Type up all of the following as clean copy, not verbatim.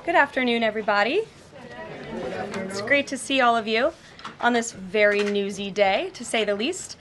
Good afternoon, everybody. It's great to see all of you on this very newsy day, to say the least.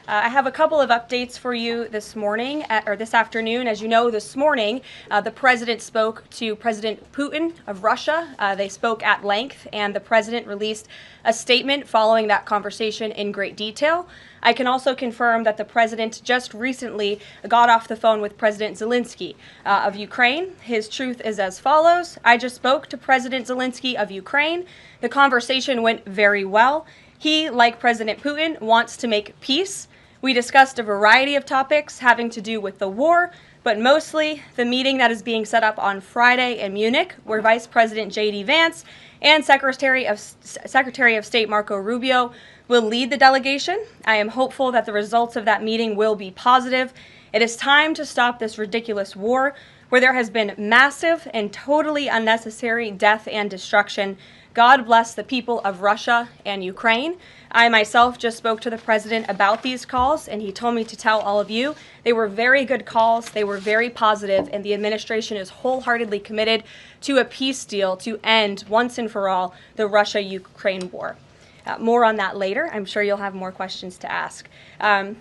I have a couple of updates for you this morning, or this afternoon. As you know, this morning, the president spoke to President Putin of Russia. They spoke at length, and the president released a statement following that conversation in great detail. I can also confirm that the president just recently got off the phone with President Zelensky of Ukraine. His truth is as follows. I just spoke to President Zelensky of Ukraine. The conversation went very well. He, like President Putin, wants to make peace. We discussed a variety of topics having to do with the war, but mostly the meeting that is being set up on Friday in Munich, where Vice President J.D. Vance and Secretary of State Marco Rubio will lead the delegation. I am hopeful that the results of that meeting will be positive. It is time to stop this ridiculous war where there has been massive and totally unnecessary death and destruction. God bless the people of Russia and Ukraine. I myself just spoke to the president about these calls, and he told me to tell all of you they were very good calls, they were very positive, and the administration is wholeheartedly committed to a peace deal to end once and for all the Russia-Ukraine war. More on that later. I'm sure you'll have more questions to ask.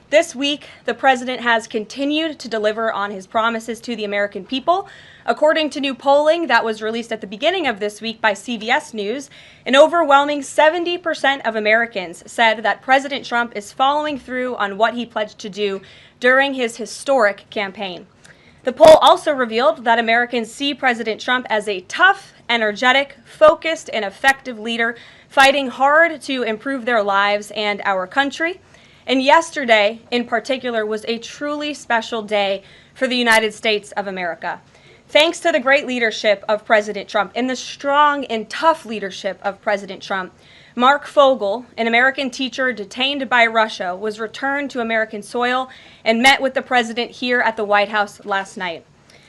This week, the president has continued to deliver on his promises to the American people. According to new polling that was released at the beginning of this week by CBS News, an overwhelming 70% of Americans said that President Trump is following through on what he pledged to do during his historic campaign. The poll also revealed that Americans see President Trump as a tough, energetic, focused, and effective leader fighting hard to improve their lives and our country. And yesterday, in particular, was a truly special day for the United States of America. Thanks to the great leadership of President Trump and the strong and tough leadership of President Trump, Mark Fogel, an American teacher detained by Russia, was returned to American soil and met with the president here at the White House last night.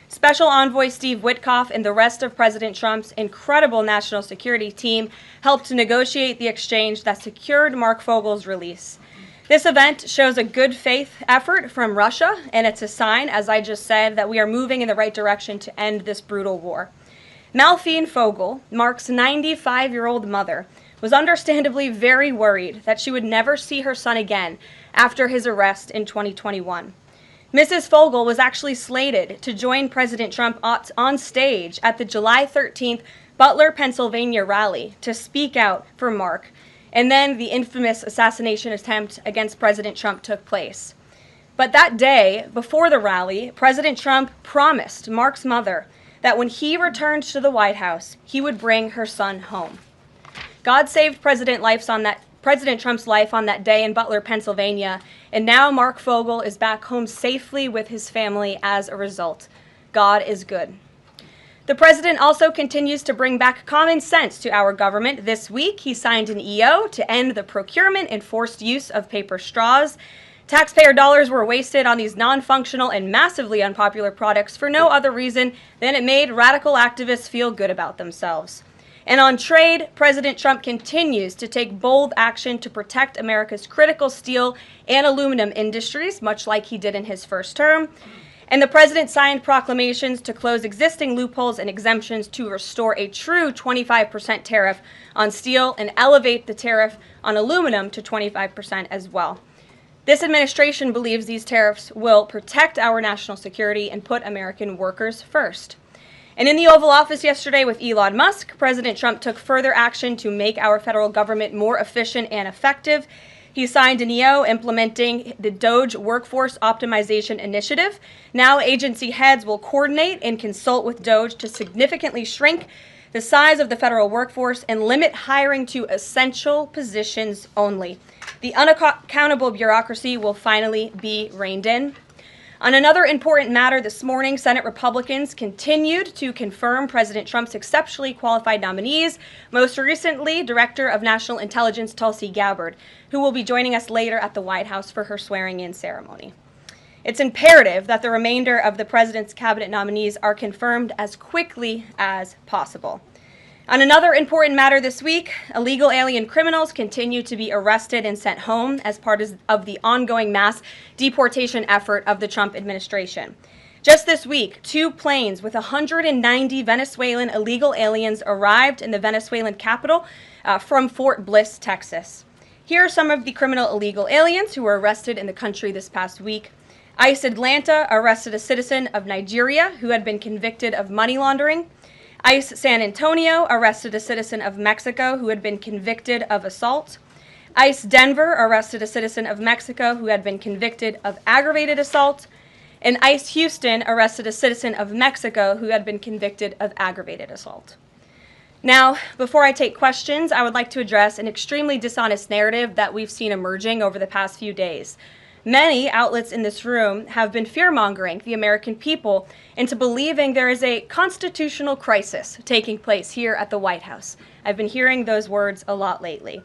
Special Envoy Steve Witkoff and the rest of President Trump's incredible national security team helped negotiate the exchange that secured Mark Fogel's release. This event shows a good faith effort from Russia, and it's a sign, as I just said, that we are moving in the right direction to end this brutal war. Malphine Fogel, Mark's 95-year-old mother, was understandably very worried that she would never see her son again after his arrest in 2021. Mrs. Fogel was actually slated to join President Trump on stage at the July 13th Butler, Pennsylvania rally to speak out for Mark, and then the infamous assassination attempt against President Trump took place. But that day, before the rally, President Trump promised Mark's mother that when he returned to the White House, he would bring her son home. God saved President Trump's life on that day in Butler, Pennsylvania, and now Mark Fogel is back home safely with his family as a result. God is good. The president also continues to bring back common sense to our government. This week, he signed an EO to end the procurement and forced use of paper straws. Taxpayer dollars were wasted on these non-functional and massively unpopular products for no other reason than it made radical activists feel good about themselves. And on trade, President Trump continues to take bold action to protect America's critical steel and aluminum industries, much like he did in his first term. And the president signed proclamations to close existing loopholes and exemptions to restore a true 25% tariff on steel and elevate the tariff on aluminum to 25% as well. This administration believes these tariffs will protect our national security and put American workers first. And in the Oval Office yesterday with Elon Musk, President Trump took further action to make our federal government more efficient and effective. He signed an EO implementing the DOGE Workforce Optimization Initiative. Now agency heads will coordinate and consult with DOGE to significantly shrink the size of the federal workforce and limit hiring to essential positions only. The unaccountable bureaucracy will finally be reined in. On another important matter this morning, Senate Republicans continued to confirm President Trump's exceptionally qualified nominees, most recently Director of National Intelligence Tulsi Gabbard, who will be joining us later at the White House for her swearing-in ceremony. It's imperative that the remainder of the president's cabinet nominees are confirmed as quickly as possible. On another important matter this week, illegal alien criminals continue to be arrested and sent home as part of the ongoing mass deportation effort of the Trump administration. Just this week, 2 planes with 190 Venezuelan illegal aliens arrived in the Venezuelan capital from Fort Bliss, Texas. Here are some of the criminal illegal aliens who were arrested in the country this past week. ICE Atlanta arrested a citizen of Nigeria who had been convicted of money laundering. ICE San Antonio arrested a citizen of Mexico who had been convicted of assault. ICE Denver arrested a citizen of Mexico who had been convicted of aggravated assault. And ICE Houston arrested a citizen of Mexico who had been convicted of aggravated assault. Now, before I take questions, I would like to address an extremely dishonest narrative that we've seen emerging over the past few days. Many outlets in this room have been fear-mongering the American people into believing there is a constitutional crisis taking place here at the White House. I've been hearing those words a lot lately.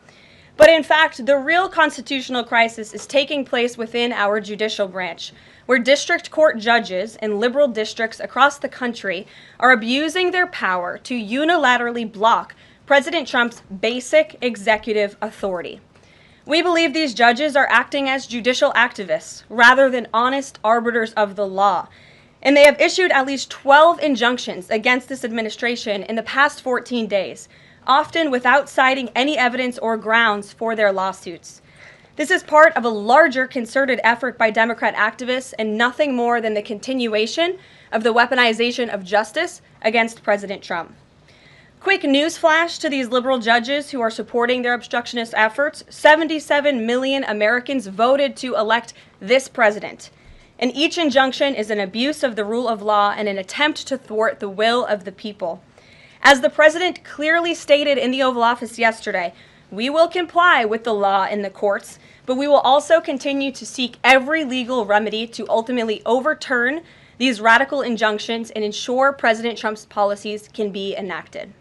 But in fact, the real constitutional crisis is taking place within our judicial branch, where district court judges in liberal districts across the country are abusing their power to unilaterally block President Trump's basic executive authority. We believe these judges are acting as judicial activists rather than honest arbiters of the law. And they have issued at least 12 injunctions against this administration in the past 14 days, often without citing any evidence or grounds for their lawsuits. This is part of a larger concerted effort by Democrat activists and nothing more than the continuation of the weaponization of justice against President Trump. Quick news flash to these liberal judges who are supporting their obstructionist efforts: 77 million Americans voted to elect this president. And each injunction is an abuse of the rule of law and an attempt to thwart the will of the people. As the president clearly stated in the Oval Office yesterday, we will comply with the law in the courts, but we will also continue to seek every legal remedy to ultimately overturn these radical injunctions and ensure President Trump's policies can be enacted.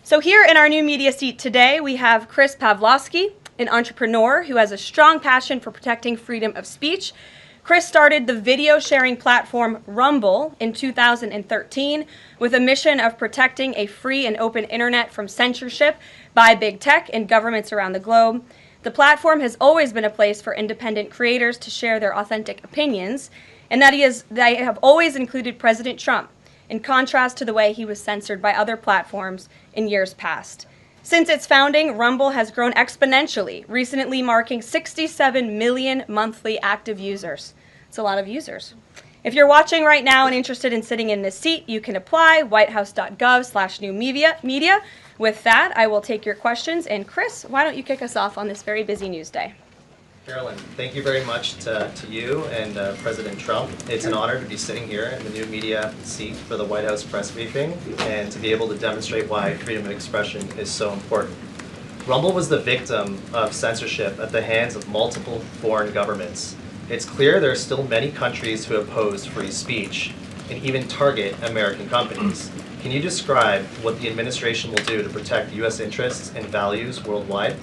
So here in our new media seat today, we have Chris Pavlovsky, an entrepreneur who has a strong passion for protecting freedom of speech. Chris started the video sharing platform Rumble in 2013 with a mission of protecting a free and open internet from censorship by big tech and governments around the globe. The platform has always been a place for independent creators to share their authentic opinions, and they have always included President Trump, in contrast to the way he was censored by other platforms in years past. Since its founding, Rumble has grown exponentially, recently marking 67 million monthly active users. It's a lot of users. If you're watching right now and interested in sitting in this seat, you can apply, whitehouse.gov/new media. With that, I will take your questions. And Chris, why don't you kick us off on this very busy news day? Karoline, thank you very much to you and President Trump. It's an honor to be sitting here in the new media seat for the White House press briefing and to be able to demonstrate why freedom of expression is so important. Rumble was the victim of censorship at the hands of multiple foreign governments. It's clear there are still many countries who oppose free speech and even target American companies. Can you describe what the administration will do to protect U.S. interests and values worldwide?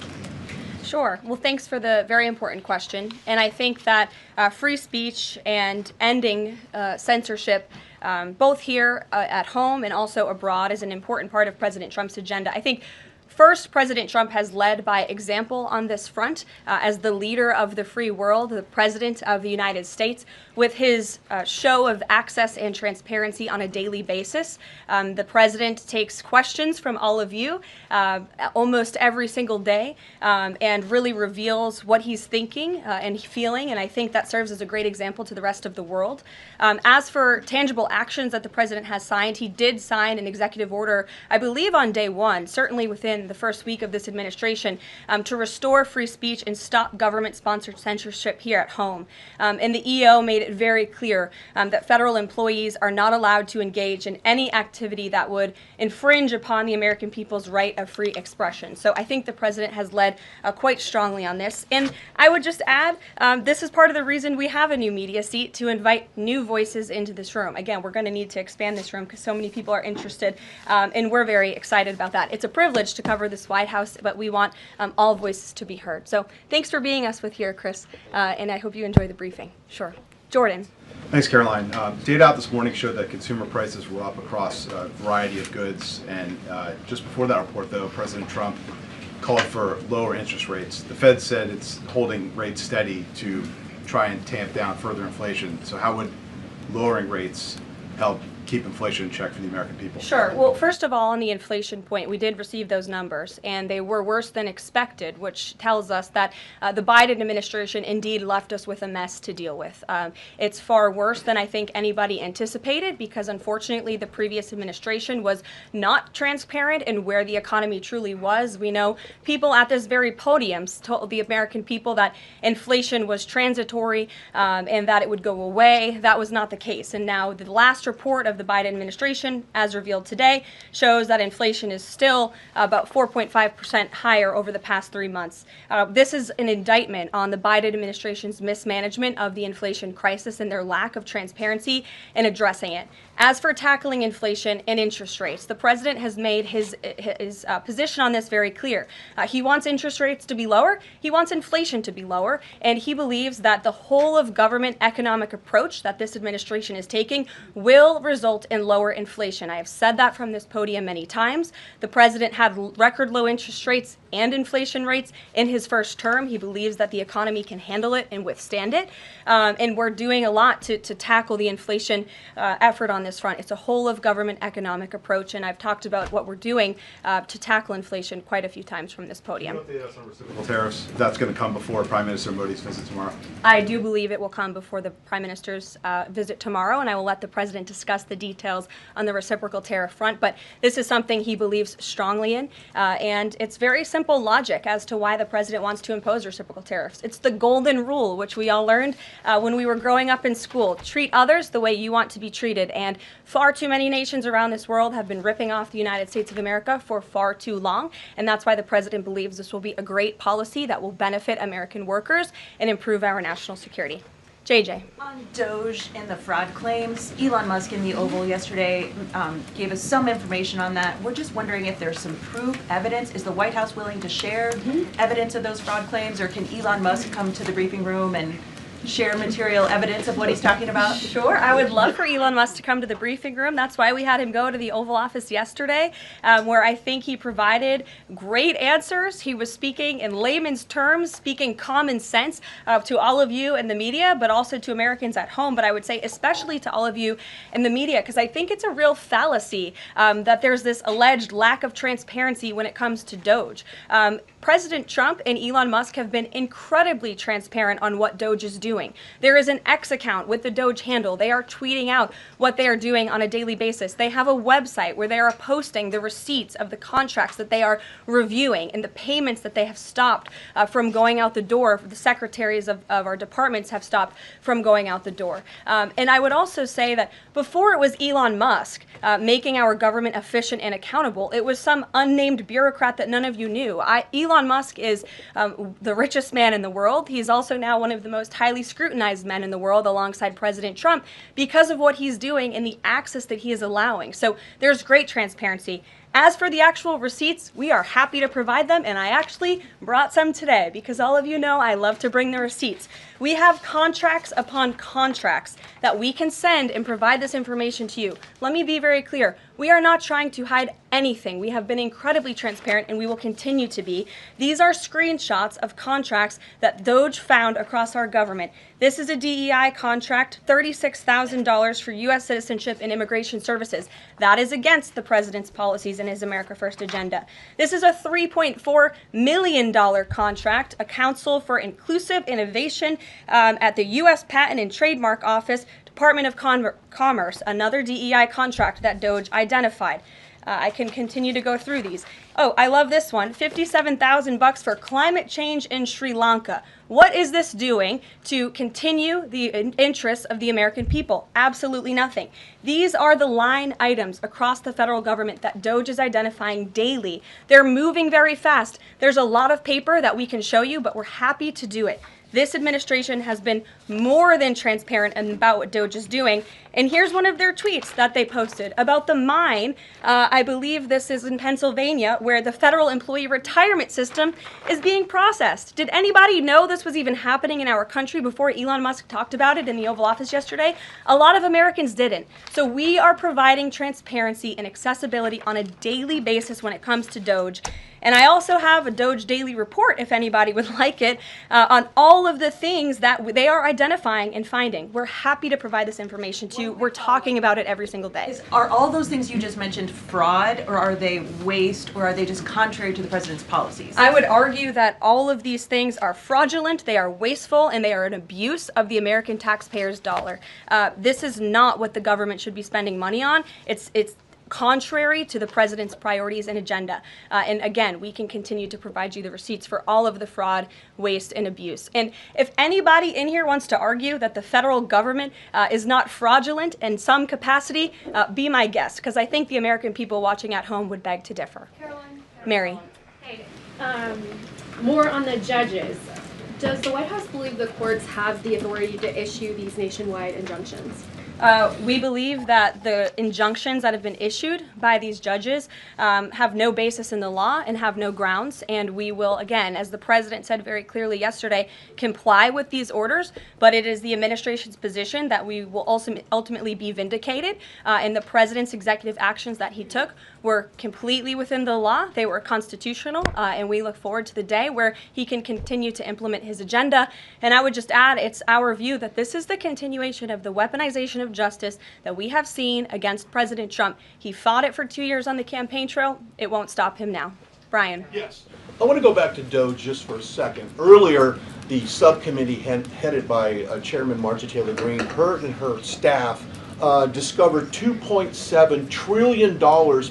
Sure. Well, thanks for the very important question. And I think that free speech and ending censorship, both here at home and also abroad, is an important part of President Trump's agenda. I think first, President Trump has led by example on this front as the leader of the free world, the president of the United States, with his show of access and transparency on a daily basis. The president takes questions from all of you almost every single day and really reveals what he's thinking and feeling, and I think that serves as a great example to the rest of the world. As for tangible actions that the president has signed, he did sign an executive order, I believe on day one, certainly within the first week of this administration, to restore free speech and stop government-sponsored censorship here at home. And the EO made it very clear that federal employees are not allowed to engage in any activity that would infringe upon the American people's right of free expression. So I think the president has led quite strongly on this. And I would just add, this is part of the reason we have a new media seat, to invite new voices into this room. Again, we're going to need to expand this room because so many people are interested, and we're very excited about that. It's a privilege to cover this White House, but we want all voices to be heard. So thanks for being us with here, Chris, and I hope you enjoy the briefing. Sure. Jordan. Thanks, Caroline. Data out this morning showed that consumer prices were up across a variety of goods, and just before that report, though, President Trump called for lower interest rates. The Fed said it's holding rates steady to try and tamp down further inflation. So how would lowering rates help keep inflation in check for the American people? Sure. Well, first of all, on the inflation point, we did receive those numbers, and they were worse than expected, which tells us that the Biden administration indeed left us with a mess to deal with. It's far worse than I think anybody anticipated, because unfortunately the previous administration was not transparent in where the economy truly was. We know people at this very podium told the American people that inflation was transitory and that it would go away. That was not the case. And now the last report of the Biden administration, as revealed today, shows that inflation is still about 4.5% higher over the past 3 months. This is an indictment on the Biden administration's mismanagement of the inflation crisis and their lack of transparency in addressing it. As for tackling inflation and interest rates, the president has made his position on this very clear. He wants interest rates to be lower, he wants inflation to be lower, and he believes that the whole of government economic approach that this administration is taking will result in lower inflation. I have said that from this podium many times. The president had record low interest rates and inflation rates in his first term. He believes that the economy can handle it and withstand it, and we're doing a lot to tackle the inflation effort on this front. It's a whole of government economic approach, and I've talked about what we're doing to tackle inflation quite a few times from this podium. Tariffs, that's going to come before Prime Minister Modi's visit tomorrow? I do believe it will come before the Prime Minister's visit tomorrow, and I will let the President discuss the details on the reciprocal tariff front, but this is something he believes strongly in, and it's very simple logic as to why the President wants to impose reciprocal tariffs. It's the golden rule, which we all learned when we were growing up in school. Treat others the way you want to be treated, and far too many nations around this world have been ripping off the United States of America for far too long, and that's why the President believes this will be a great policy that will benefit American workers and improve our national security. JJ. On DOGE and the fraud claims, Elon Musk in the Oval yesterday gave us some information on that. We're just wondering if there's some proof, evidence. Is the White House willing to share evidence of those fraud claims, or can Elon Musk come to the briefing room and share material evidence of what he's talking about? Sure, I would love for Elon Musk to come to the briefing room. That's why we had him go to the Oval Office yesterday, where I think he provided great answers. He was speaking in layman's terms, speaking common sense to all of you in the media, but also to Americans at home. But I would say especially to all of you in the media, because I think it's a real fallacy that there's this alleged lack of transparency when it comes to DOGE. President Trump and Elon Musk have been incredibly transparent on what DOGE is doing. There is an X account with the DOGE handle. They are tweeting out what they are doing on a daily basis. They have a website where they are posting the receipts of the contracts that they are reviewing and the payments that they have stopped from going out the door. The secretaries of our departments have stopped from going out the door. And I would also say that before it was Elon Musk making our government efficient and accountable, it was some unnamed bureaucrat that none of you knew. Elon Musk is the richest man in the world. He's also now one of the most highly scrutinized men in the world alongside President Trump because of what he's doing and the access that he is allowing. So there's great transparency. As for the actual receipts, we are happy to provide them, and I actually brought some today because all of you know I love to bring the receipts. We have contracts upon contracts that we can send and provide this information to you. Let me be very clear. We are not trying to hide anything. We have been incredibly transparent, and we will continue to be. These are screenshots of contracts that DOGE found across our government. This is a DEI contract, $36,000 for U.S. citizenship and immigration services. That is against the president's policies and his America First agenda. This is a $3.4 million contract, a Council for Inclusive Innovation at the U.S. Patent and Trademark Office, Department of Commerce, another DEI contract that DOGE identified. I can continue to go through these. Oh, I love this one, $57,000 for climate change in Sri Lanka. What is this doing to continue the interests of the American people? Absolutely nothing. These are the line items across the federal government that DOGE is identifying daily. They're moving very fast. There's a lot of paper that we can show you, but we're happy to do it. This administration has been more than transparent about what DOGE is doing. And here's one of their tweets that they posted about the mine. I believe this is in Pennsylvania, where the federal employee retirement system is being processed. Did anybody know this was even happening in our country before Elon Musk talked about it in the Oval Office yesterday? A lot of Americans didn't. So we are providing transparency and accessibility on a daily basis when it comes to DOGE. And I also have a DOGE daily report, if anybody would like it, on all of the things that they are identifying and finding. We're happy to provide this information to you. We're talking about it every single day. Are all those things you just mentioned fraud, or are they waste, or are they just contrary to the president's policies? I would argue that all of these things are fraudulent, they are wasteful, and they are an abuse of the American taxpayer's dollar. This is not what the government should be spending money on. It's contrary to the president's priorities and agenda. And again, we can continue to provide you the receipts for all of the fraud, waste, and abuse. And if anybody in here wants to argue that the federal government is not fraudulent in some capacity, be my guest, because I think the American people watching at home would beg to differ. Caroline? Mary. Hey, more on the judges. Does the White House believe the courts have the authority to issue these nationwide injunctions? We believe that the injunctions that have been issued by these judges have no basis in the law and have no grounds, and we will, again, as the president said very clearly yesterday, comply with these orders, but it is the administration's position that we will also ultimately be vindicated, and the president's executive actions that he took were completely within the law, they were constitutional, and we look forward to the day where he can continue to implement his agenda. And I would just add, it's our view that this is the continuation of the weaponization of justice that we have seen against President Trump. He fought it for 2 years on the campaign trail. It won't stop him now. Brian. Yes. I want to go back to DOGE just for a second. Earlier, the subcommittee headed by Chairman Marjorie Taylor Greene, her and her staff discovered $2.7 trillion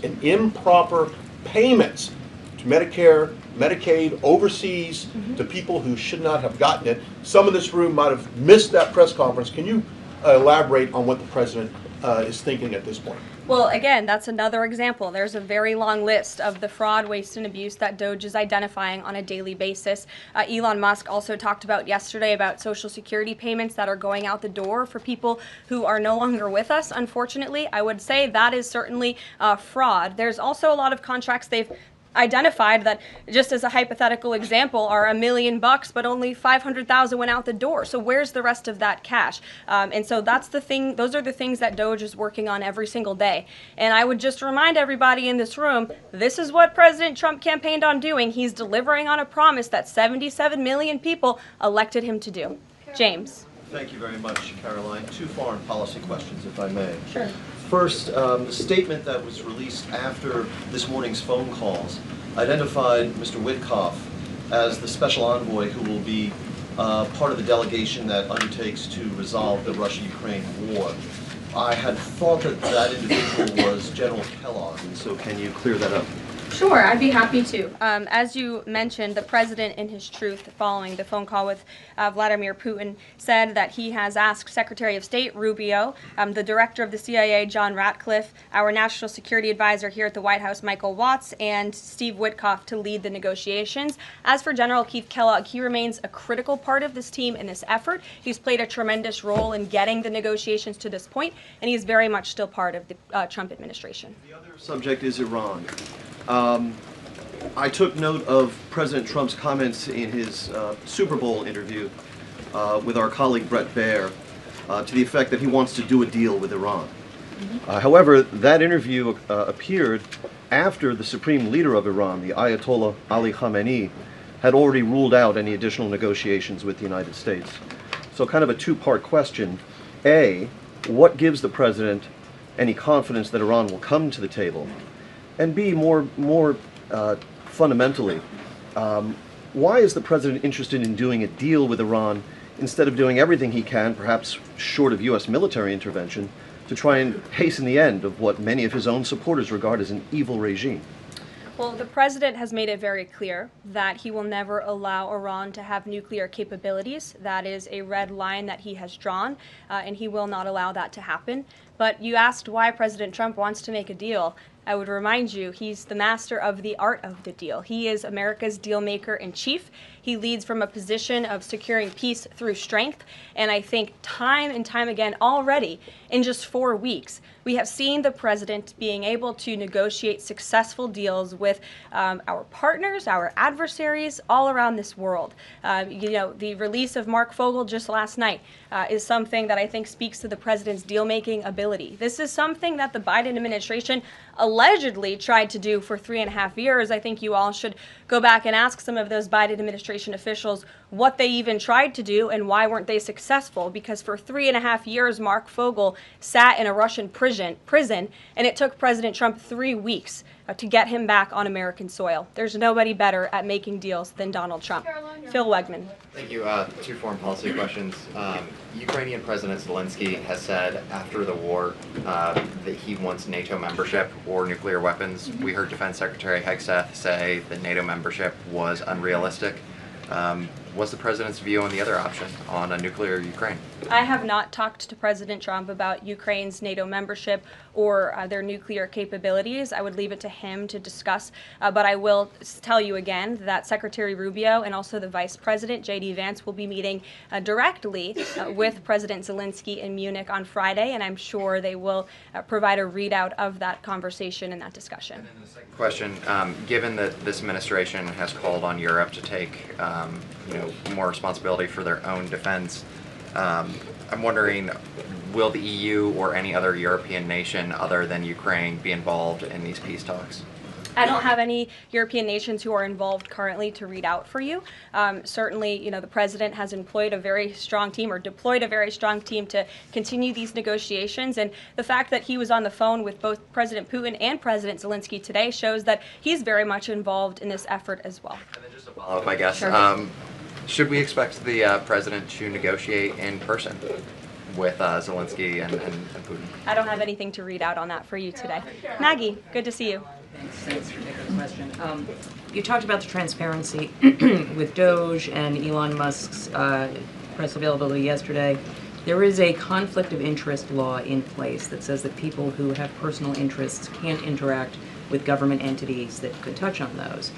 in improper payments to Medicare, Medicaid, overseas, to people who should not have gotten it. Some in this room might have missed that press conference. Can you elaborate on what the president is thinking at this point? Well, again, that's another example. There's a very long list of the fraud, waste, and abuse that DOGE is identifying on a daily basis. Elon Musk also talked about yesterday about Social Security payments that are going out the door for people who are no longer with us, unfortunately. I would say that is certainly fraud. There's also a lot of contracts they've identified that, just as a hypothetical example, are $1 million, but only 500,000 went out the door. So where's the rest of that cash? And so that's the thing. Those are the things that DOGE is working on every single day. And I would just remind everybody in this room, this is what President Trump campaigned on doing. He's delivering on a promise that 77 million people elected him to do. James. Thank you very much, Caroline. Two foreign policy questions, if I may. Sure. First, the statement that was released after this morning's phone calls identified Mr. Witkoff as the special envoy who will be part of the delegation that undertakes to resolve the Russia-Ukraine war. I had thought that that individual was General Kellogg, and so can you clear that up? Sure, I'd be happy to. As you mentioned, the president, in his truth, following the phone call with Vladimir Putin, said that he has asked Secretary of State Rubio, the director of the CIA, John Ratcliffe, our national security advisor here at the White House, Michael Watts, and Steve Witkoff to lead the negotiations. As for General Keith Kellogg, he remains a critical part of this team in this effort. He's played a tremendous role in getting the negotiations to this point, and he's very much still part of the Trump administration. The other subject is Iran. I took note of President Trump's comments in his Super Bowl interview with our colleague Brett Baer to the effect that he wants to do a deal with Iran. However, that interview appeared after the supreme leader of Iran, the Ayatollah Ali Khamenei, had already ruled out any additional negotiations with the United States. So kind of a two-part question. A, what gives the president any confidence that Iran will come to the table? And B, more fundamentally, why is the president interested in doing a deal with Iran instead of doing everything he can, perhaps short of U.S. military intervention, to try and hasten the end of what many of his own supporters regard as an evil regime? Well, the president has made it very clear that he will never allow Iran to have nuclear capabilities. That is a red line that he has drawn, and he will not allow that to happen. But you asked why President Trump wants to make a deal. I would remind you, he's the master of the art of the deal. He is America's deal maker in chief. He leads from a position of securing peace through strength. And I think time and time again already, in just 4 weeks, we have seen the president being able to negotiate successful deals with our partners, our adversaries all around this world. You know, the release of Mark Fogel just last night is something that I think speaks to the president's deal-making ability. This is something that the Biden administration allegedly tried to do for 3.5 years. I think you all should go back and ask some of those Biden administration officials what they even tried to do and why weren't they successful. Because for 3.5 years, Mark Fogel sat in a Russian prison, and it took President Trump 3 weeks to get him back on American soil. There's nobody better at making deals than Donald Trump. Phil Wegman. Thank you. 2 foreign policy questions. Ukrainian President Zelensky has said after the war that he wants NATO membership or nuclear weapons. We heard Defense Secretary Hegseth say that NATO membership was unrealistic. What's the president's view on the other option, on a nuclear Ukraine? I have not talked to President Trump about Ukraine's NATO membership or their nuclear capabilities. I would leave it to him to discuss. But I will tell you again that Secretary Rubio and also the Vice President, J.D. Vance, will be meeting directly with President Zelensky in Munich on Friday, and I'm sure they will provide a readout of that conversation and that discussion. And then the second question, given that this administration has called on Europe to take more responsibility for their own defense, I'm wondering, will the EU or any other European nation other than Ukraine be involved in these peace talks? I don't have any European nations who are involved currently to read out for you. Certainly, the president has employed a very strong team or deployed a very strong team to continue these negotiations. And the fact that he was on the phone with both President Putin and President Zelensky today shows that he's very much involved in this effort as well. And then just a follow-up, I guess. Sure. Should we expect the president to negotiate in person with Zelensky and Putin? I don't have anything to read out on that for you today. Maggie, good to see you. Thanks for taking the question. You talked about the transparency with DOGE and Elon Musk's press availability yesterday. There is a conflict of interest law in place that says that people who have personal interests can't interact with government entities that could touch on those.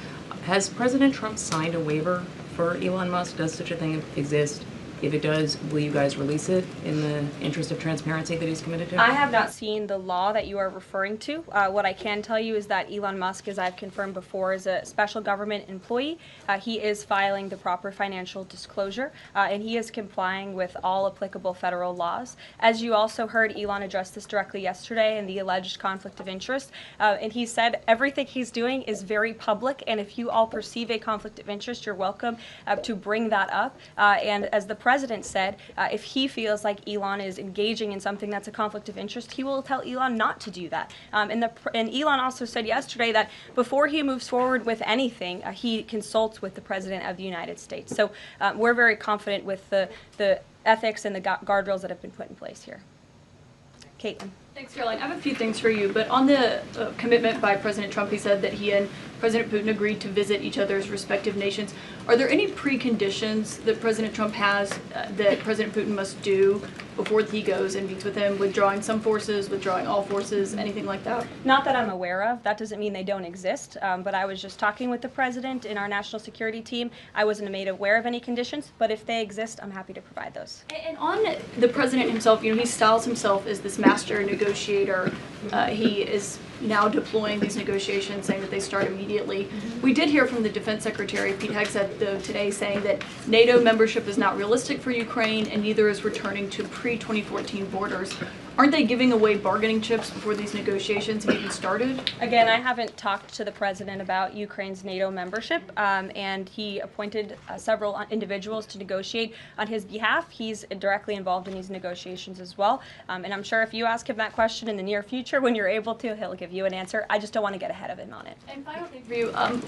Has President Trump signed a waiver for Elon Musk? Does such a thing exist? If it does, will you guys release it in the interest of transparency that he's committed to? I have not seen the law that you are referring to. What I can tell you is that Elon Musk, as I've confirmed before, is a special government employee. He is filing the proper financial disclosure, and he is complying with all applicable federal laws. As you also heard, Elon address this directly yesterday in the alleged conflict of interest, and he said everything he's doing is very public, and if you all perceive a conflict of interest, you're welcome to bring that up. And as the president said, if he feels like Elon is engaging in something that's a conflict of interest, he will tell Elon not to do that. And Elon also said yesterday that before he moves forward with anything, he consults with the President of the United States. So we're very confident with the ethics and the guardrails that have been put in place here. Caitlin. Thanks, Caroline. I have a few things for you, but on the commitment by President Trump, he said that he and President Putin agreed to visit each other's respective nations. Are there any preconditions that President Trump has that President Putin must do before he goes and meets with him, withdrawing some forces, withdrawing all forces, anything like that? Not that I'm aware of. That doesn't mean they don't exist, but I was just talking with the president in our national security team. I wasn't made aware of any conditions, but if they exist, I'm happy to provide those. And on the president himself, he styles himself as this master negotiator. He is now deploying these negotiations, saying that they start immediately. We did hear from the Defense Secretary, Pete Hegseth, though, today saying that NATO membership is not realistic for Ukraine and neither is returning to pre-2014 borders. Aren't they giving away bargaining chips before these negotiations have even started? Again, I haven't talked to the president about Ukraine's NATO membership, and he appointed several individuals to negotiate on his behalf. He's directly involved in these negotiations as well, and I'm sure if you ask him that question in the near future, when you're able to, he'll give you an answer. I just don't want to get ahead of him on it. And final thing for you,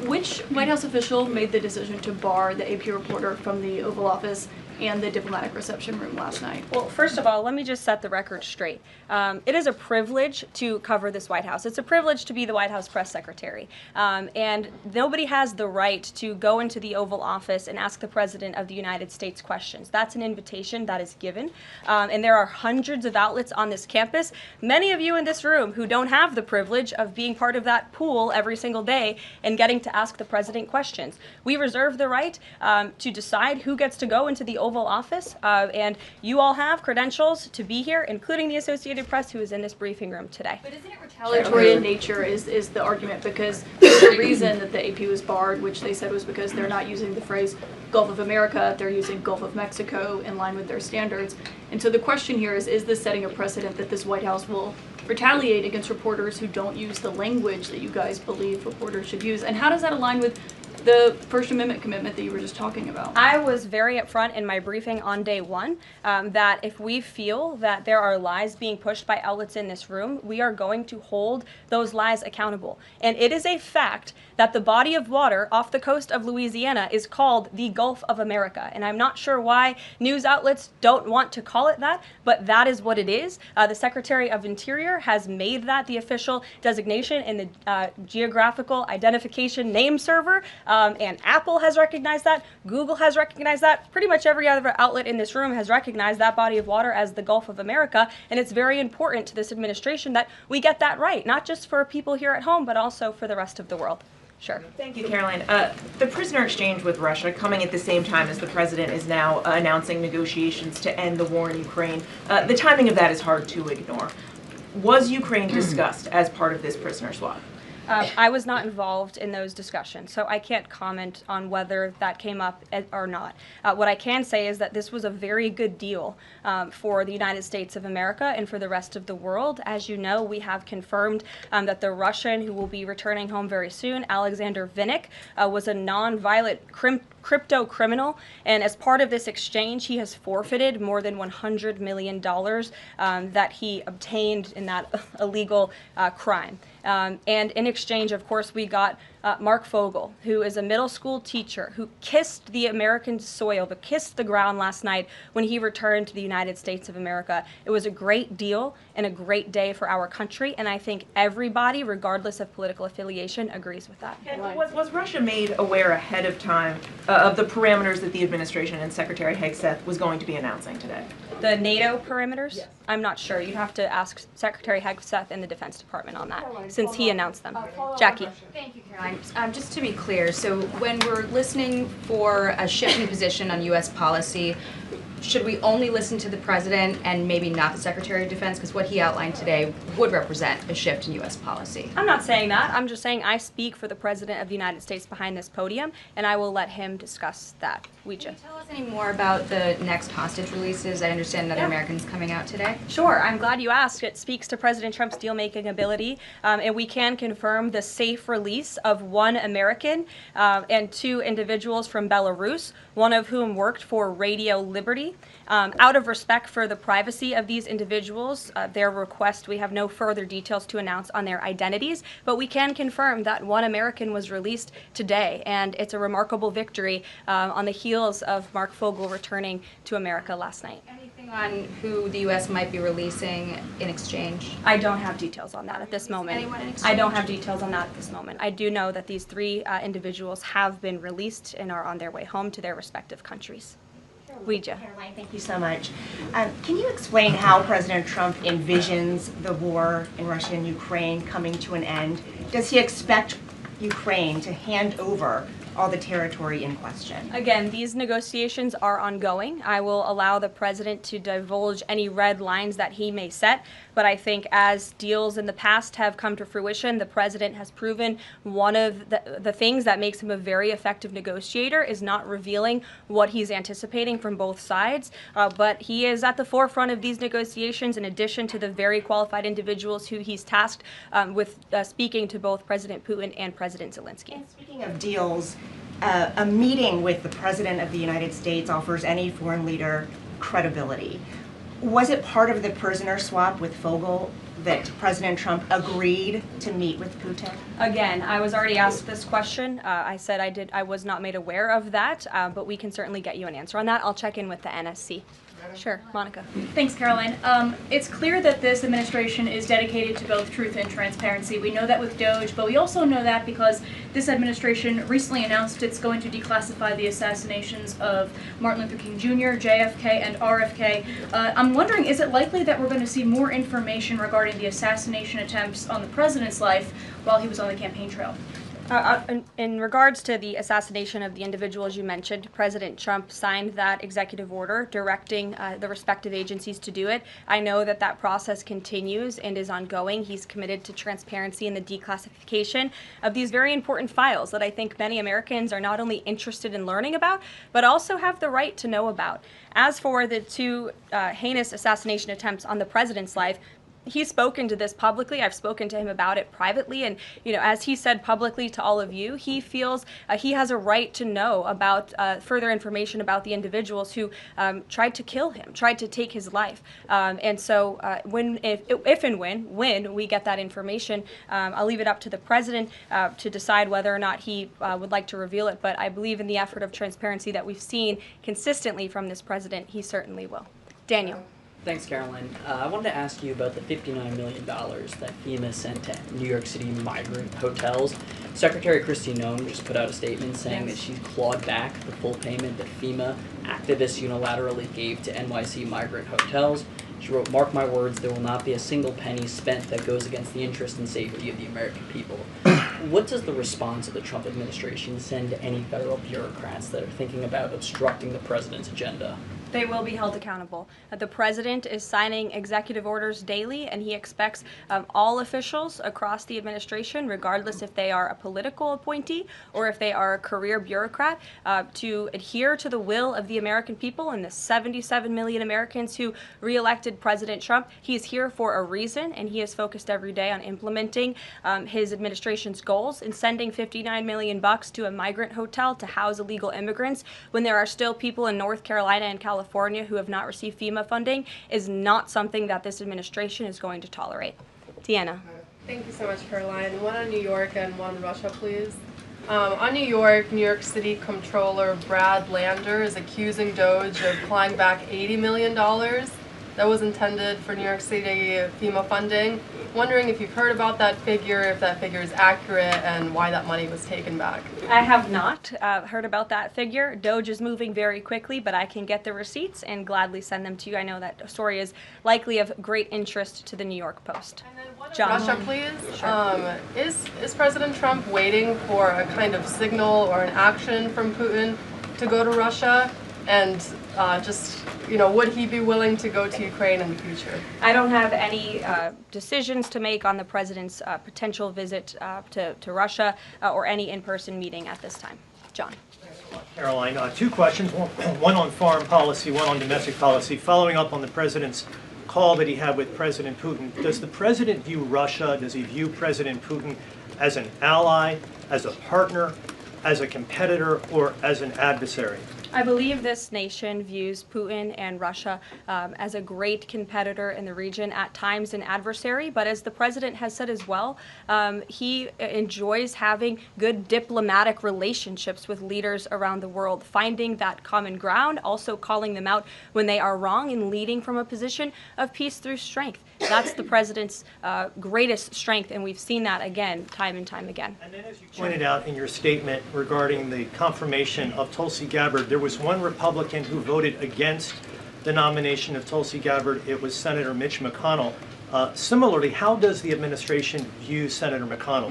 which White House official made the decision to bar the AP reporter from the Oval Office and the diplomatic reception room last night? Well, first of all, let me just set the record straight. It is a privilege to cover this White House. It's a privilege to be the White House press secretary. And nobody has the right to go into the Oval Office and ask the President of the United States questions. That's an invitation that is given. And there are hundreds of outlets on this campus, many of you in this room who don't have the privilege of being part of that pool every single day and getting to ask the President questions. We reserve the right to decide who gets to go into the Oval Oval Office, and you all have credentials to be here, including the Associated Press, who is in this briefing room today. But isn't it retaliatory in nature is the argument, because there's a reason that the AP was barred, which they said was because they're not using the phrase Gulf of America, they're using Gulf of Mexico in line with their standards. And so the question here is this setting a precedent that this White House will retaliate against reporters who don't use the language that you guys believe reporters should use? And how does that align with the First Amendment commitment that you were just talking about? I was very upfront in my briefing on day one that if we feel that there are lies being pushed by outlets in this room, we are going to hold those lies accountable. And it is a fact that the body of water off the coast of Louisiana is called the Gulf of America. And I'm not sure why news outlets don't want to call it that, but that is what it is. The Secretary of Interior has made that the official designation in the Geographical Identification Name Server. And Apple has recognized that, Google has recognized that, pretty much every other outlet in this room has recognized that body of water as the Gulf of America, and it's very important to this administration that we get that right, not just for people here at home, but also for the rest of the world. Sure. Thank you, Karoline. The prisoner exchange with Russia coming at the same time as the president is now announcing negotiations to end the war in Ukraine. The timing of that is hard to ignore. Was Ukraine discussed as part of this prisoner swap? I was not involved in those discussions, so I can't comment on whether that came up or not. What I can say is that this was a very good deal for the United States of America and for the rest of the world. As you know, we have confirmed that the Russian who will be returning home very soon, Alexander Vinnik, was a non-violent crypto criminal, and as part of this exchange, he has forfeited more than $100 million that he obtained in that illegal crime. And in exchange, of course, we got Mark Fogel, who is a middle school teacher who kissed the American soil, but kissed the ground last night when he returned to the United States of America. It was a great deal and a great day for our country, and I think everybody, regardless of political affiliation, agrees with that. And was Russia made aware ahead of time of the parameters that the administration and Secretary Hegseth was going to be announcing today? The NATO perimeters? Yes. I'm not sure. You'd have to ask Secretary Hegseth and the Defense Department on that, since he announced them. Jackie. Thank you, Caroline. Just to be clear, so when we're listening for a shift in position on U.S. policy, should we only listen to the president and maybe not the Secretary of Defense? Because what he outlined today would represent a shift in U.S. policy. I'm not saying that. I'm just saying I speak for the President of the United States behind this podium, and I will let him discuss that. Can you tell us any more about the next hostage releases? I understand another American's coming out today. Sure. I'm glad you asked. It speaks to President Trump's deal-making ability, and we can confirm the safe release of one American and two individuals from Belarus, one of whom worked for Radio Liberty. Out of respect for the privacy of these individuals, their request, we have no further details to announce on their identities, but we can confirm that one American was released today, and it's a remarkable victory on the heels of Mark Fogel returning to America last night. Anything on who the U.S. might be releasing in exchange? I don't have details on that at this moment. Anyone in exchange? I don't have details on that at this moment. I do know that these three individuals have been released and are on their way home to their respective countries. Karoline, thank you so much. Can you explain how President Trump envisions the war in Russia and Ukraine coming to an end? Does he expect Ukraine to hand over all the territory in question? Again, these negotiations are ongoing. I will allow the president to divulge any red lines that he may set, but I think as deals in the past have come to fruition, the president has proven one of the things that makes him a very effective negotiator is not revealing what he's anticipating from both sides, but he is at the forefront of these negotiations in addition to the very qualified individuals who he's tasked with speaking to both President Putin and President Zelensky. And speaking of deals, a meeting with the President of the United States offers any foreign leader credibility. Was it part of the prisoner swap with Fogel that President Trump agreed to meet with Putin? Again, I was already asked this question. I said I was not made aware of that, but we can certainly get you an answer on that. I'll check in with the NSC. Sure, Monica. Thanks, Caroline. It's clear that this administration is dedicated to both truth and transparency. We know that with DOGE, but we also know that because this administration recently announced it's going to declassify the assassinations of Martin Luther King Jr., JFK, and RFK. I'm wondering, is it likely that we're going to see more information regarding the assassination attempts on the president's life while he was on the campaign trail? In regards to the assassination of the individuals you mentioned, President Trump signed that executive order directing the respective agencies to do it. I know that that process continues and is ongoing. He's committed to transparency and the declassification of these very important files that I think many Americans are not only interested in learning about, but also have the right to know about. As for the two heinous assassination attempts on the president's life, he's spoken to this publicly. I've spoken to him about it privately, and as he said publicly to all of you, he feels he has a right to know about further information about the individuals who tried to kill him, tried to take his life. And so, if and when we get that information, I'll leave it up to the president to decide whether or not he would like to reveal it. But I believe in the effort of transparency that we've seen consistently from this president, he certainly will. Daniel. Thanks, Caroline. I wanted to ask you about the $59 million that FEMA sent to New York City migrant hotels. Secretary Kristi Noem just put out a statement saying that she's clawed back the full payment that FEMA activists unilaterally gave to NYC migrant hotels. She wrote, "Mark my words, there will not be a single penny spent that goes against the interest and safety of the American people." What does the response of the Trump administration send to any federal bureaucrats that are thinking about obstructing the president's agenda? They will be held accountable. The president is signing executive orders daily, and he expects all officials across the administration, regardless if they are a political appointee or if they are a career bureaucrat, to adhere to the will of the American people and the 77 million Americans who reelected President Trump. He is here for a reason, and he is focused every day on implementing his administration's goals and sending $59 million to a migrant hotel to house illegal immigrants when there are still people in North Carolina and California who have not received FEMA funding is not something that this administration is going to tolerate. Deanna. Thank you so much, Caroline. One on New York and one on Russia, please. On New York City Comptroller Brad Lander is accusing DOGE of clawing back $80 million that was intended for New York City FEMA funding. Wondering if you've heard about that figure, if that figure is accurate, and why that money was taken back. I have not heard about that figure. DOGE is moving very quickly, but I can get the receipts and gladly send them to you. I know that story is likely of great interest to the New York Post. John. Russia, please. Sure. Is President Trump waiting for a kind of signal or an action from Putin to go to Russia? And would he be willing to go to Ukraine in the future? I don't have any decisions to make on the president's potential visit to Russia or any in-person meeting at this time. John. Caroline, two questions, one on foreign policy, one on domestic policy. Following up on the president's call that he had with President Putin, does the president view Russia, does he view President Putin as an ally, as a partner, as a competitor, or as an adversary? I believe this nation views Putin and Russia as a great competitor in the region, at times an adversary, but as the president has said as well, he enjoys having good diplomatic relationships with leaders around the world, finding that common ground, also calling them out when they are wrong, and leading from a position of peace through strength. That's the president's greatest strength, and we've seen that again, time and time again. And then as you pointed out in your statement regarding the confirmation of Tulsi Gabbard, there was one Republican who voted against the nomination of Tulsi Gabbard. It was Senator Mitch McConnell. Similarly, how does the administration view Senator McConnell?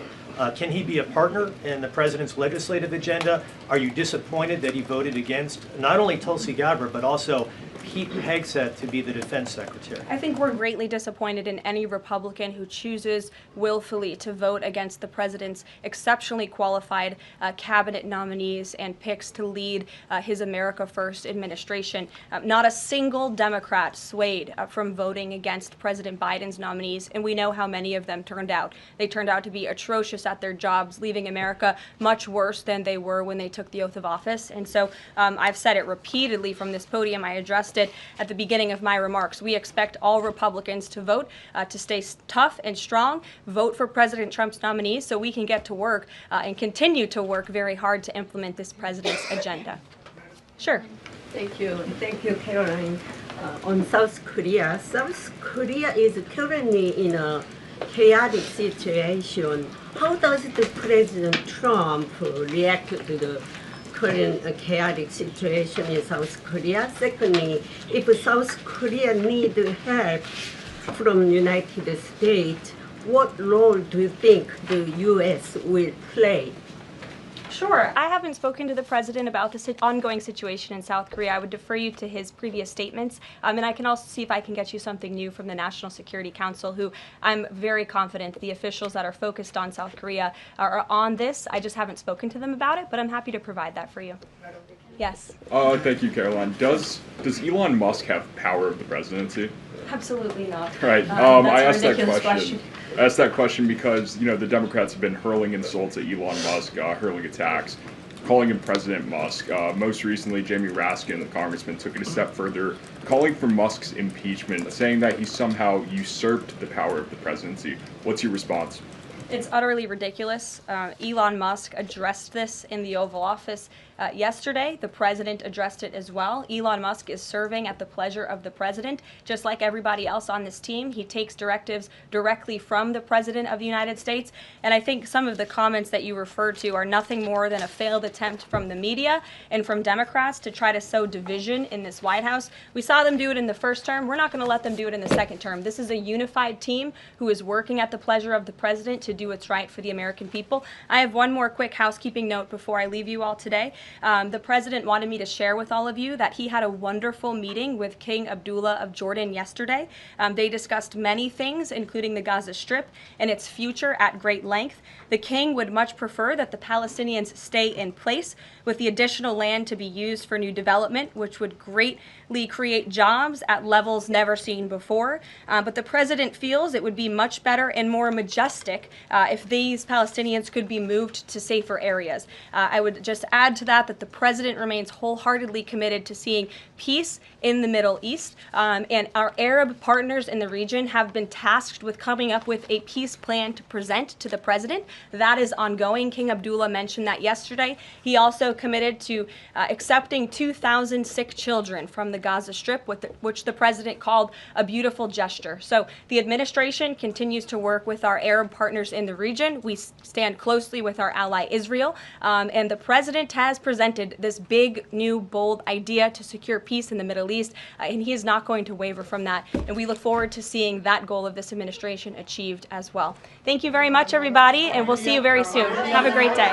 Can he be a partner in the president's legislative agenda? Are you disappointed that he voted against not only Tulsi Gabbard, but also Pete Hegseth to be the defense secretary? I think we're greatly disappointed in any Republican who chooses willfully to vote against the president's exceptionally qualified cabinet nominees and picks to lead his America First administration. Not a single Democrat swayed from voting against President Biden's nominees, and we know how many of them turned out. They turned out to be atrocious at their jobs, leaving America much worse than they were when they took the oath of office. And so I've said it repeatedly from this podium. I addressed it at the beginning of my remarks. We expect all Republicans to vote, to stay tough and strong, vote for President Trump's nominees so we can get to work and continue to work very hard to implement this president's agenda. Sure. Thank you, Caroline. On South Korea is currently in a chaotic situation. How does the President Trump react to the current chaotic situation in South Korea? Secondly, if South Korea needs help from the United States, what role do you think the U.S. will play? Sure. I haven't spoken to the president about the ongoing situation in South Korea. I would defer you to his previous statements. And I can also see if I can get you something new from the National Security Council, who I'm very confident the officials that are focused on South Korea are on this. I just haven't spoken to them about it, but I'm happy to provide that for you. Yes. Thank you, Caroline. Does Elon Musk have power of the presidency? Absolutely not. Right. I asked that question. I asked that question because, the Democrats have been hurling insults at Elon Musk, hurling attacks, calling him President Musk. Most recently, Jamie Raskin, the congressman, took it a step further, calling for Musk's impeachment, saying that he somehow usurped the power of the presidency. What's your response? It's utterly ridiculous. Elon Musk addressed this in the Oval Office yesterday. The president addressed it as well. Elon Musk is serving at the pleasure of the president, just like everybody else on this team. He takes directives directly from the president of the United States. And I think some of the comments that you referred to are nothing more than a failed attempt from the media and from Democrats to try to sow division in this White House. We saw them do it in the first term. We're not going to let them do it in the second term. This is a unified team who is working at the pleasure of the president to do what's right for the American people. I have one more quick housekeeping note before I leave you all today. The president wanted me to share with all of you that he had a wonderful meeting with King Abdullah of Jordan yesterday. They discussed many things, including the Gaza Strip and its future at great length. The king would much prefer that the Palestinians stay in place, with the additional land to be used for new development, which would greatly create jobs at levels never seen before. But the president feels it would be much better and more majestic if these Palestinians could be moved to safer areas. I would just add to that the president remains wholeheartedly committed to seeing peace in the Middle East, and our Arab partners in the region have been tasked with coming up with a peace plan to present to the president. That is ongoing. King Abdullah mentioned that yesterday. He also committed to accepting 2,000 sick children from the Gaza Strip, which the president called a beautiful gesture. So the administration continues to work with our Arab partners in the region. We stand closely with our ally Israel, and the president has presented this big, new, bold idea to secure peace in the Middle East, and he is not going to waver from that. And we look forward to seeing that goal of this administration achieved as well. Thank you very much, everybody, and we'll see you very soon. Have a great day.